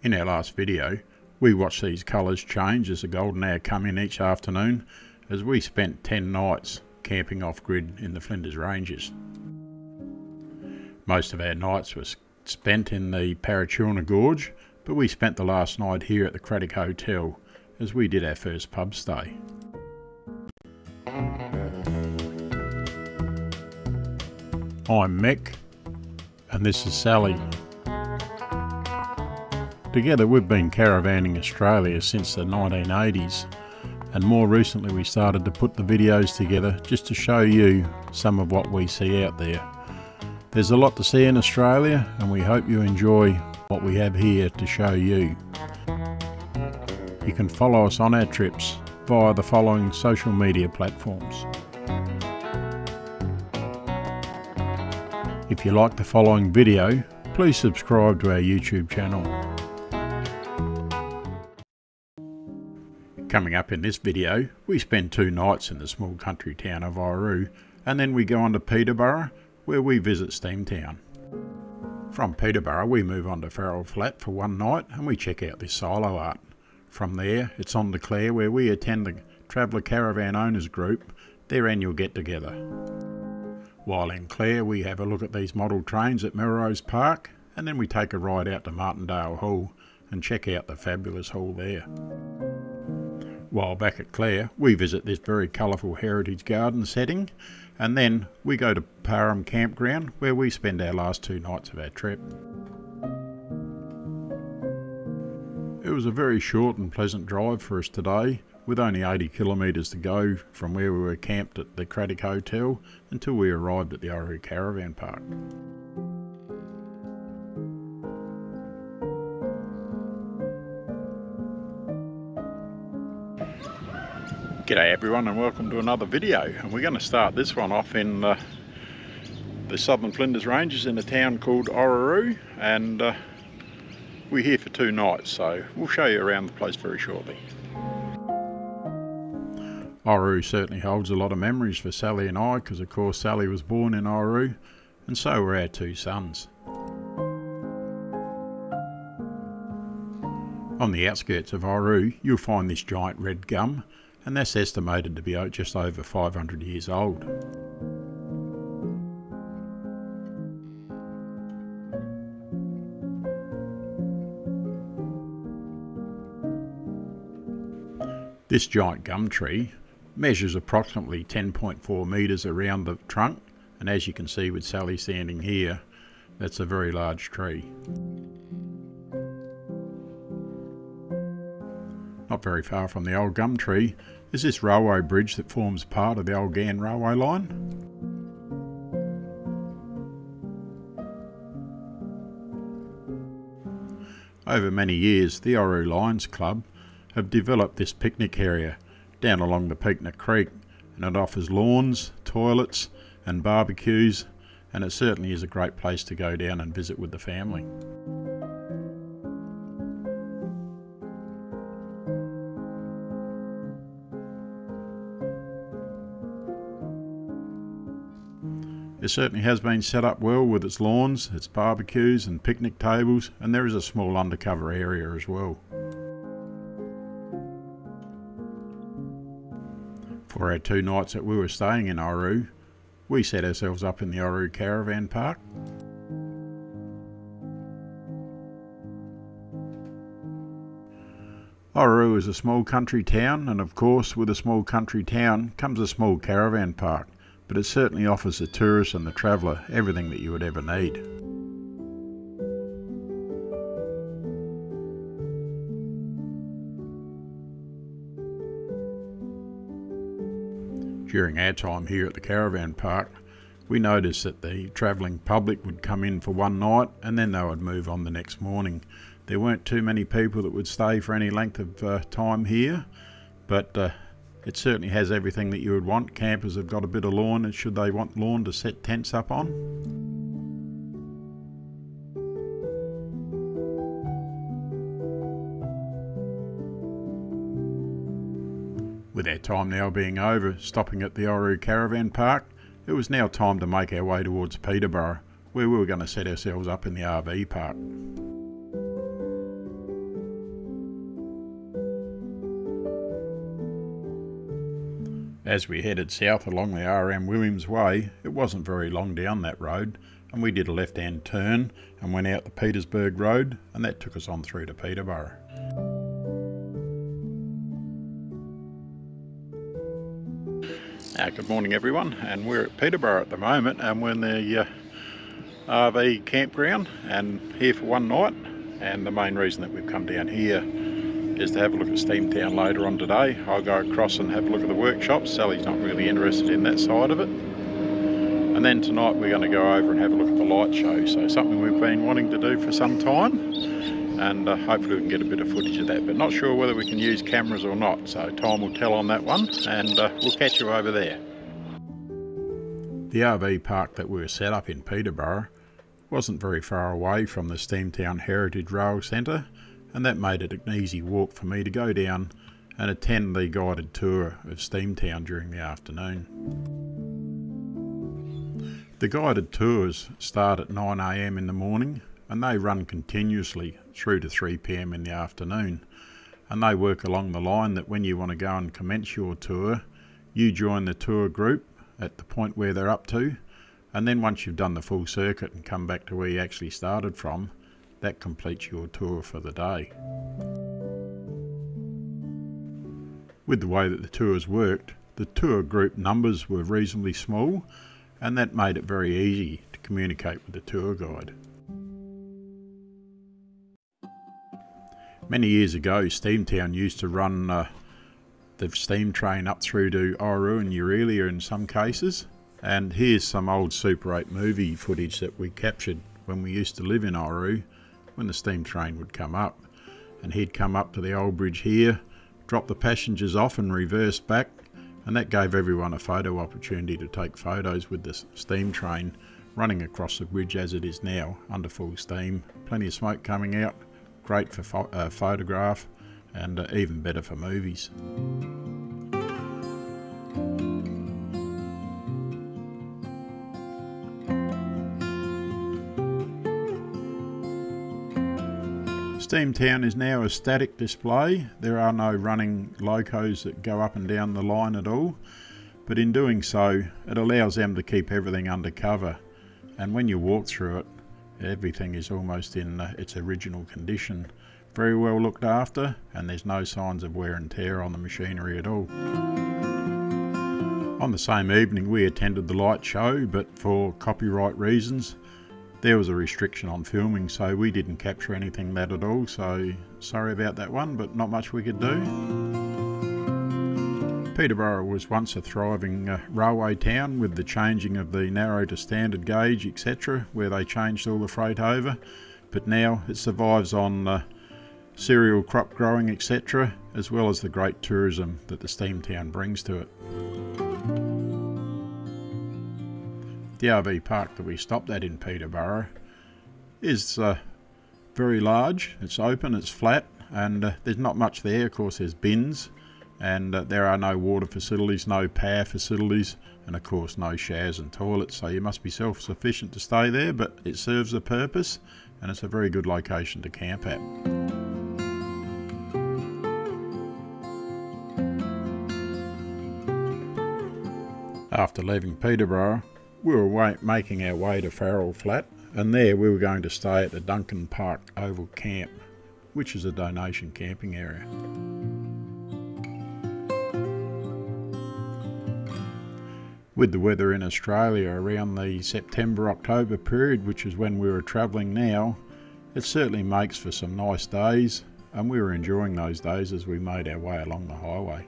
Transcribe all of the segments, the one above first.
In our last video, we watched these colours change as the golden hour come in each afternoon as we spent 10 nights camping off-grid in the Flinders Ranges. Most of our nights were spent in the Parachurna Gorge, but we spent the last night here at the Craddock Hotel as we did our first pub stay. I'm Mick and this is Sally. Together we've been caravanning Australia since the 1980s, and more recently we started to put the videos together just to show you some of what we see out there. There's a lot to see in Australia and we hope you enjoy what we have here to show you. You can follow us on our trips via the following social media platforms. If you like the following video, please subscribe to our YouTube channel. Coming up in this video, we spend 2 nights in the small country town of Aias, and then we go on to Peterborough, where we visit Steamtown. From Peterborough we move on to Farrell Flat for 1 night and we check out this silo art. From there it's on to Clare, where we attend the Traveller Caravan Owners group, their annual get-together. While in Clare we have a look at these model trains at Melrose Park, and then we take a ride out to Martindale Hall and check out the fabulous hall there. While back at Clare we visit this very colourful heritage garden setting, and then we go to Parham Campground, where we spend our last 2 nights of our trip. It was a very short and pleasant drive for us today, with only 80 kilometres to go from where we were camped at the Craddock Hotel until we arrived at the Car Caravan Park. G'day everyone and welcome to another video, and we're going to start this one off in the southern Flinders Ranges in a town called Aias, and we're here for 2 nights, so we'll show you around the place very shortly. Aias certainly holds a lot of memories for Sally and I, because of course Sally was born in Aias and so were our 2 sons. On the outskirts of Aias you'll find this giant red gum, and that's estimated to be just over 500 years old. This giant gum tree measures approximately 10.4 metres around the trunk, and as you can see with Sally standing here, that's a very large tree. Not very far from the old gum tree is this railway bridge that forms part of the old Ghan railway line. Over many years the Aias Lions Club have developed this picnic area down along the Peakner Creek, and it offers lawns, toilets and barbecues, and it certainly is a great place to go down and visit with the family. It certainly has been set up well with its lawns, its barbecues and picnic tables, and there is a small undercover area as well. For our 2 nights that we were staying in Aias, we set ourselves up in the Car Caravan Park. Aias is a small country town, and of course with a small country town comes a small caravan park, but it certainly offers the tourist and the traveller everything that you would ever need. During our time here at the caravan park, we noticed that the travelling public would come in for 1 night and then they would move on the next morning. There weren't too many people that would stay for any length of time here, but it certainly has everything that you would want. Campers have got a bit of lawn, and should they want lawn to set tents up on. With our time now being over stopping at the Car Caravan Park, it was now time to make our way towards Peterborough, where we were going to set ourselves up in the RV park. As we headed south along the RM Williams Way, it wasn't very long down that road, and we did a left-hand turn and went out the Petersburg Road, and that took us on through to Peterborough. Good morning everyone, and we're at Peterborough at the moment, and we're in the RV campground and here for one night. And the main reason that we've come down here is to have a look at Steamtown later on today. I'll go across and have a look at the workshops. Sally's not really interested in that side of it. And then tonight we're going to go over and have a look at the light show. So something we've been wanting to do for some time, and hopefully we can get a bit of footage of that, but not sure whether we can use cameras or not, so time will tell on that one, and we'll catch you over there. The RV park that we were set up in Peterborough wasn't very far away from the Steamtown Heritage Rail Centre, and that made it an easy walk for me to go down and attend the guided tour of Steamtown during the afternoon. The guided tours start at 9 AM in the morning, and they run continuously through to 3 PM in the afternoon, and they work along the line that when you want to go and commence your tour, you join the tour group at the point where they're up to, and then once you've done the full circuit and come back to where you actually started from, that completes your tour for the day. With the way that the tours worked, the tour group numbers were reasonably small, and that made it very easy to communicate with the tour guide. Many years ago, Steamtown used to run the steam train up through to Oru and Eurelia in some cases, and here's some old Super 8 movie footage that we captured when we used to live in Oru, when the steam train would come up, and he'd come up to the old bridge here, drop the passengers off and reverse back, and that gave everyone a photo opportunity to take photos with the steam train running across the bridge as it is now, under full steam, plenty of smoke coming out, great for photograph, and even better for movies. Steamtown is now a static display. There are no running locos that go up and down the line at all, but in doing so it allows them to keep everything under cover, and when you walk through it, everything is almost in its original condition. Very well looked after, and there's no signs of wear and tear on the machinery at all. On the same evening we attended the light show, but for copyright reasons there was a restriction on filming, so we didn't capture anything that at all, so sorry about that one, but not much we could do. Peterborough was once a thriving railway town with the changing of the narrow to standard gauge, etc., where they changed all the freight over, but now it survives on cereal crop growing, etc., as well as the great tourism that the Steamtown brings to it. The RV park that we stopped at in Peterborough is very large. It's open, it's flat, and there's not much there. Of course there's bins, and there are no water facilities, no power facilities, and of course no showers and toilets, so you must be self-sufficient to stay there, but it serves a purpose and it's a very good location to camp at. After leaving Peterborough, we were making our way to Farrell Flat, and there we were going to stay at the Duncan Park Oval Camp, which is a donation camping area. With the weather in Australia around the September-October period, which is when we were travelling now, it certainly makes for some nice days, and we were enjoying those days as we made our way along the highway.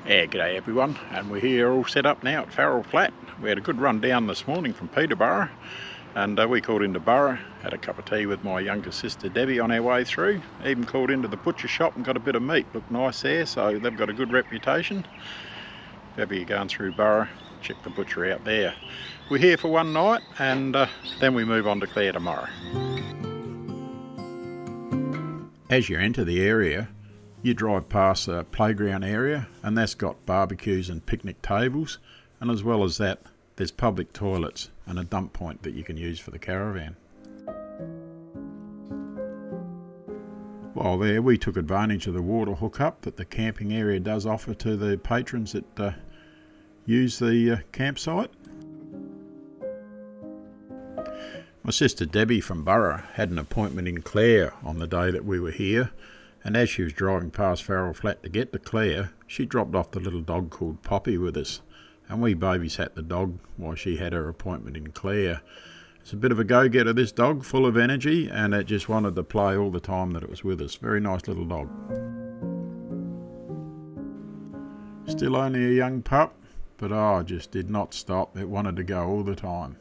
Yeah, g'day everyone, and we're here all set up now at Farrell Flat. We had a good run down this morning from Peterborough, and we called into Borough, had a cup of tea with my younger sister Debbie on our way through, even called into the butcher shop and got a bit of meat. Looked nice there, so they've got a good reputation. If ever you're going through Borough, check the butcher out there. We're here for one night, and then we move on to Clare tomorrow. As you enter the area, you drive past a playground area, and that's got barbecues and picnic tables, and as well as that there's public toilets and a dump point that you can use for the caravan. While there, we took advantage of the water hookup that the camping area does offer to the patrons that use the campsite. My sister Debbie from Borough had an appointment in Clare on the day that we were here, and as she was driving past Farrell Flat to get to Clare, she dropped off the little dog called Poppy with us, and we babysat the dog while she had her appointment in Clare. It's a bit of a go-getter, this dog, full of energy, and it just wanted to play all the time that it was with us. Very nice little dog. Still only a young pup, but just did not stop. It wanted to go all the time.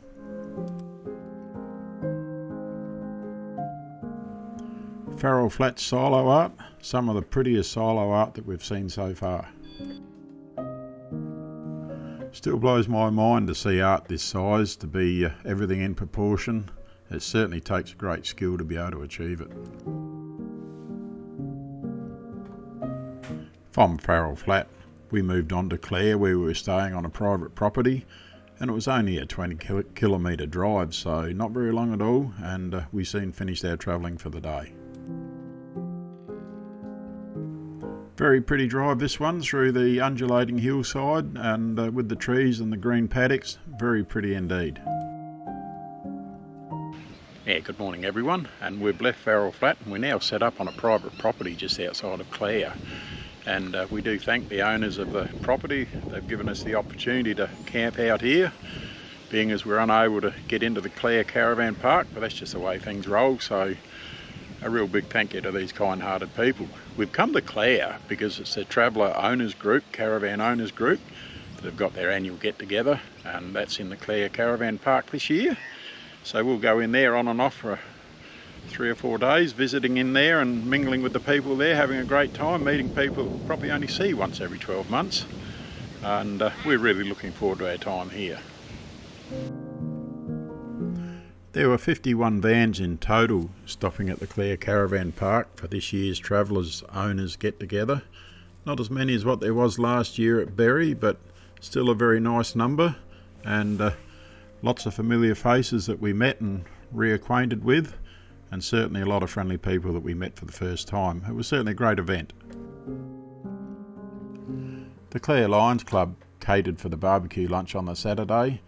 Farrell Flat silo art, some of the prettiest silo art that we've seen so far. Still blows my mind to see art this size, to be everything in proportion. It certainly takes great skill to be able to achieve it. From Farrell Flat, we moved on to Clare, where we were staying on a private property, and it was only a 20 kilometre drive, so not very long at all, and we soon finished our travelling for the day. Very pretty drive, this one, through the undulating hillside and with the trees and the green paddocks. Very pretty indeed. Yeah, good morning everyone, and we've left Farrell Flat and we're now set up on a private property just outside of Clare. And we do thank the owners of the property. They've given us the opportunity to camp out here, being as we're unable to get into the Clare Caravan Park, but that's just the way things roll, so a real big thank you to these kind-hearted people. We've come to Clare because it's a Traveller Owners group, Caravan Owners group. They've got their annual get-together, and that's in the Clare Caravan Park this year. So we'll go in there on and off for 3 or 4 days, visiting in there and mingling with the people there, having a great time, meeting people we'll probably only see once every 12 months. And we're really looking forward to our time here. There were 51 vans in total stopping at the Clare Caravan Park for this year's Travellers Owners get-together. Not as many as what there was last year at Berry, but still a very nice number, and lots of familiar faces that we met and reacquainted with, and certainly a lot of friendly people that we met for the first time. It was certainly a great event. The Clare Lions Club catered for the barbecue lunch on the Saturday,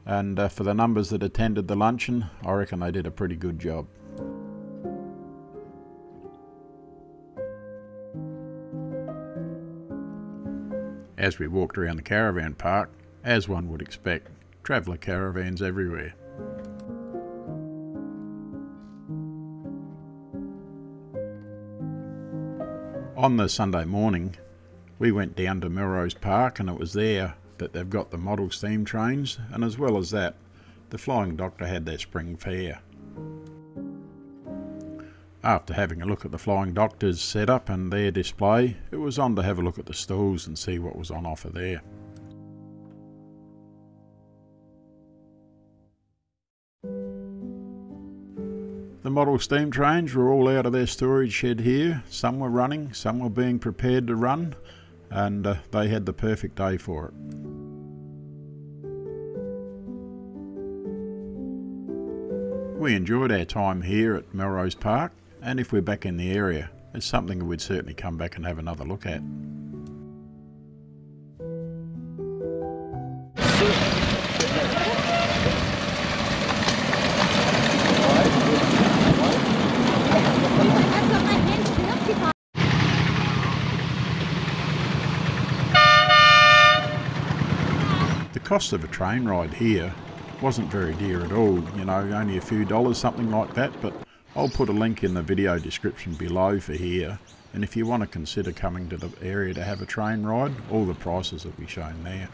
and for the numbers that attended the luncheon, I reckon they did a pretty good job. As we walked around the caravan park, as one would expect, traveller caravans everywhere. On the Sunday morning, we went down to Melrose Park, and it was there that they've got the model steam trains, and as well as that, the Flying Doctor had their spring fair. After having a look at the Flying Doctor's setup and their display, it was on to have a look at the stalls and see what was on offer there. The model steam trains were all out of their storage shed here. Some were running, some were being prepared to run, and they had the perfect day for it. We enjoyed our time here at Melrose Park, and if we're back in the area, it's something we'd certainly come back and have another look at. The cost of a train ride here wasn't very dear at all, you know, only a few dollars, something like that, but I'll put a link in the video description below for here, and if you want to consider coming to the area to have a train ride, all the prices will be shown there.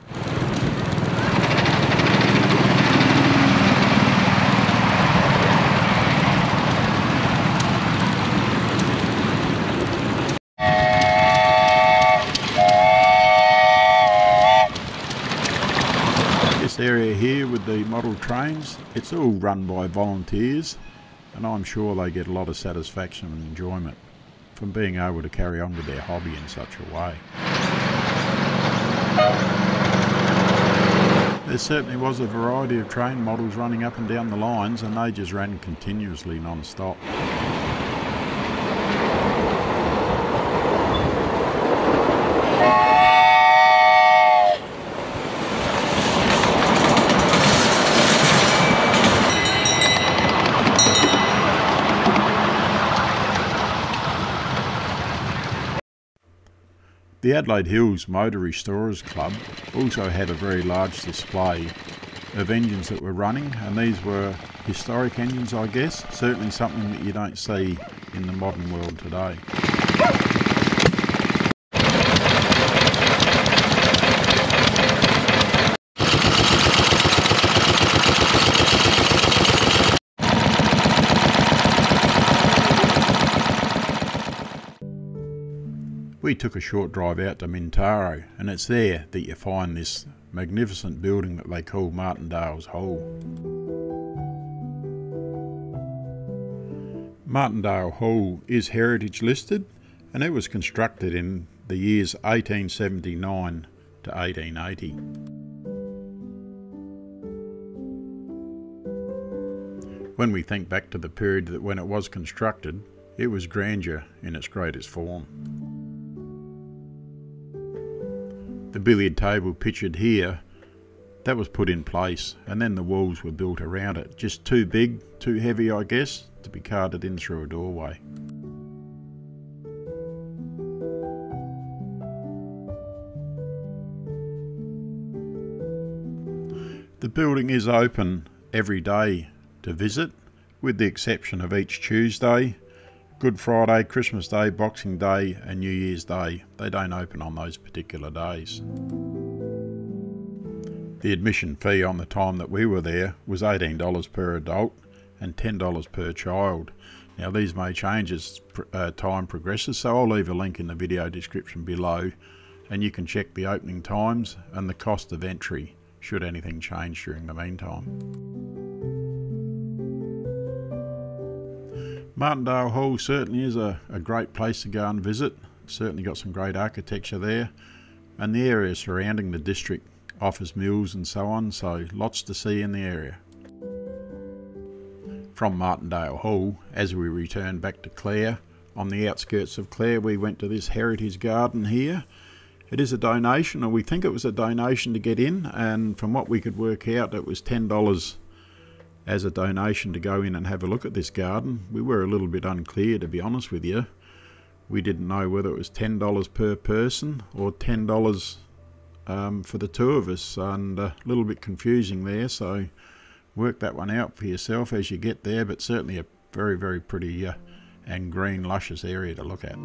This area here with the model trains, it's all run by volunteers, and I'm sure they get a lot of satisfaction and enjoyment from being able to carry on with their hobby in such a way. There certainly was a variety of train models running up and down the lines, and they just ran continuously non-stop. The Adelaide Hills Motor Restorers Club also had a very large display of engines that were running, and these were historic engines, I guess, certainly something that you don't see in the modern world today. We took a short drive out to Mintaro, and it's there that you find this magnificent building that they call Martindale's Hall. Martindale Hall is heritage listed, and it was constructed in the years 1879 to 1880. When we think back to the period that when it was constructed, it was grandeur in its greatest form. The billiard table pictured here, that was put in place, and then the walls were built around it. Just too big, too heavy, I guess, to be carted in through a doorway. The building is open every day to visit, with the exception of each Tuesday, Good Friday, Christmas Day, Boxing Day and New Year's Day. They don't open on those particular days. The admission fee on the time that we were there was $18 per adult and $10 per child. Now these may change as time progresses, so I'll leave a link in the video description below, and you can check the opening times and the cost of entry should anything change during the meantime. Martindale Hall certainly is a great place to go and visit. It's certainly got some great architecture there, and the area surrounding the district offers mills and so on, so lots to see in the area. From Martindale Hall, as we returned back to Clare, on the outskirts of Clare, we went to this heritage garden here. It is a donation, or we think it was a donation to get in, and from what we could work out, it was $10 as a donation to go in and have a look at this garden. We were a little bit unclear, to be honest with you. We didn't know whether it was $10 per person or $10 for the two of us, and a little bit confusing there, so work that one out for yourself as you get there, but certainly a very, very pretty and green, luscious area to look at.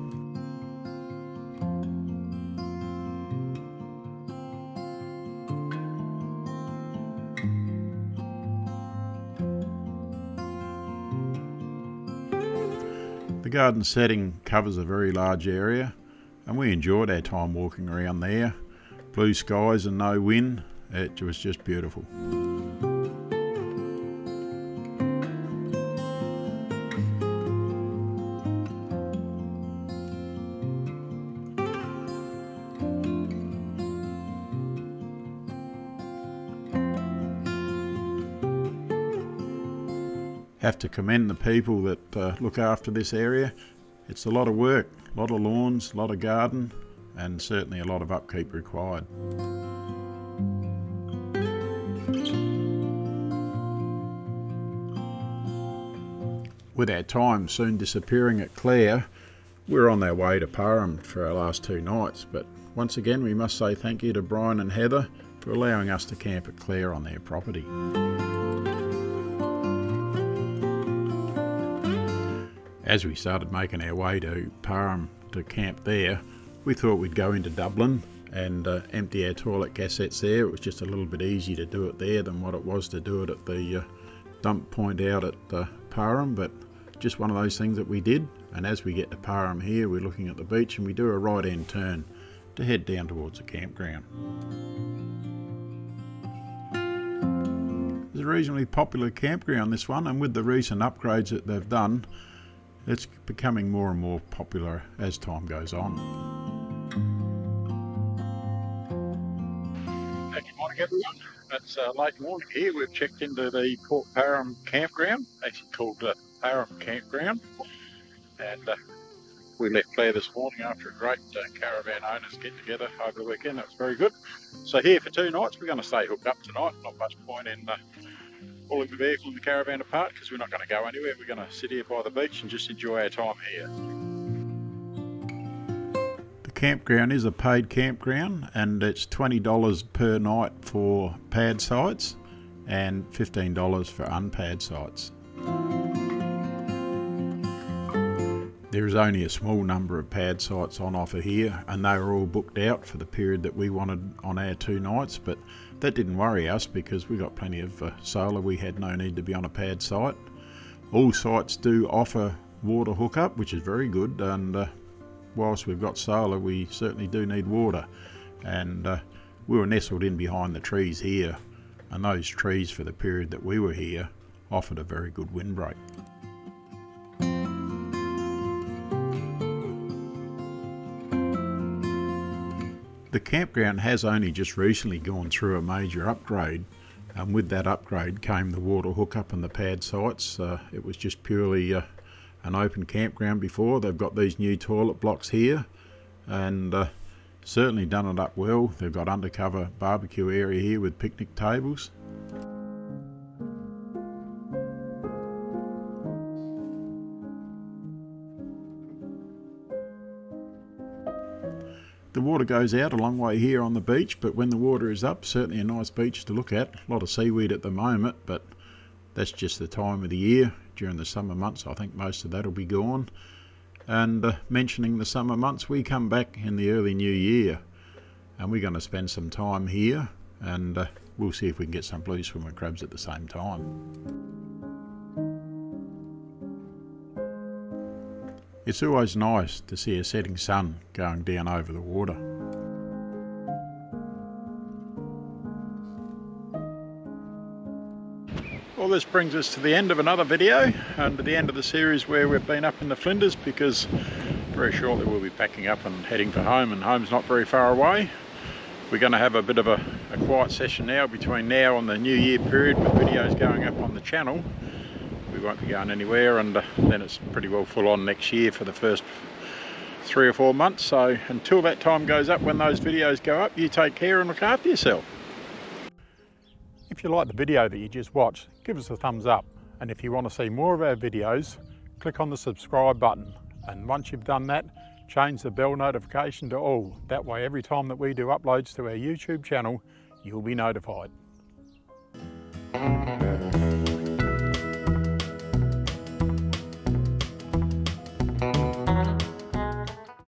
The garden setting covers a very large area, and we enjoyed our time walking around there. Blue skies and no wind, it was just beautiful. Have to commend the people that look after this area. It's a lot of work, a lot of lawns, a lot of garden, and certainly a lot of upkeep required. With our time soon disappearing at Clare, we're on our way to Parham for our last 2 nights, but once again we must say thank you to Brian and Heather for allowing us to camp at Clare on their property. As we started making our way to Parham to camp there, we thought we'd go into Dublin and empty our toilet cassettes there. It was just a little bit easier to do it there than what it was to do it at the dump point out at Parham, but just one of those things that we did. And as we get to Parham here, we're looking at the beach and we do a right-hand turn to head down towards the campground. It's a reasonably popular campground, this one, and with the recent upgrades that they've done, it's becoming more and more popular as time goes on. Good morning everyone. It's late morning here. We've checked into the Port Parham campground, actually called Parham Campground, and we left Clare this morning after a great caravan owners get together over the weekend. That was very good. So here for 2 nights. We're going to stay hooked up tonight. Not much point in pulling the vehicle and the caravan apart because we're not going to go anywhere. We're going to sit here by the beach and just enjoy our time here. The campground is a paid campground, and it's $20 per night for pad sites and $15 for unpad sites. There is only a small number of pad sites on offer here, and they were all booked out for the period that we wanted on our 2 nights, but that didn't worry us because we got plenty of solar. We had no need to be on a pad site. All sites do offer water hookup, which is very good, and whilst we've got solar, we certainly do need water. And we were nestled in behind the trees here, and those trees for the period that we were here offered a very good windbreak. The campground has only just recently gone through a major upgrade, and with that upgrade came the water hookup and the pad sites. It was just purely an open campground before. They've got these new toilet blocks here, and certainly done it up well. They've got undercover barbecue area here with picnic tables. The water goes out a long way here on the beach, but when the water is up, certainly a nice beach to look at. A lot of seaweed at the moment, but that's just the time of the year. During the summer months, I think most of that will be gone. And mentioning the summer months, we come back in the early new year, and we're going to spend some time here, and we'll see if we can get some blue swimmer crabs at the same time. It's always nice to see a setting sun going down over the water. Well, this brings us to the end of another video, and to the end of the series where we've been up in the Flinders, because very shortly we'll be packing up and heading for home, and home's not very far away. We're going to have a bit of a quiet session now between now and the New Year period, with videos going up on the channel. We won't be going anywhere, and then it's pretty well full on next year for the first 3 or 4 months. So until that time goes up, when those videos go up, you take care and look after yourself. If you like the video that you just watched, give us a thumbs up, and if you want to see more of our videos, click on the subscribe button, and once you've done that, change the bell notification to all. That way every time that we do uploads to our YouTube channel, you'll be notified.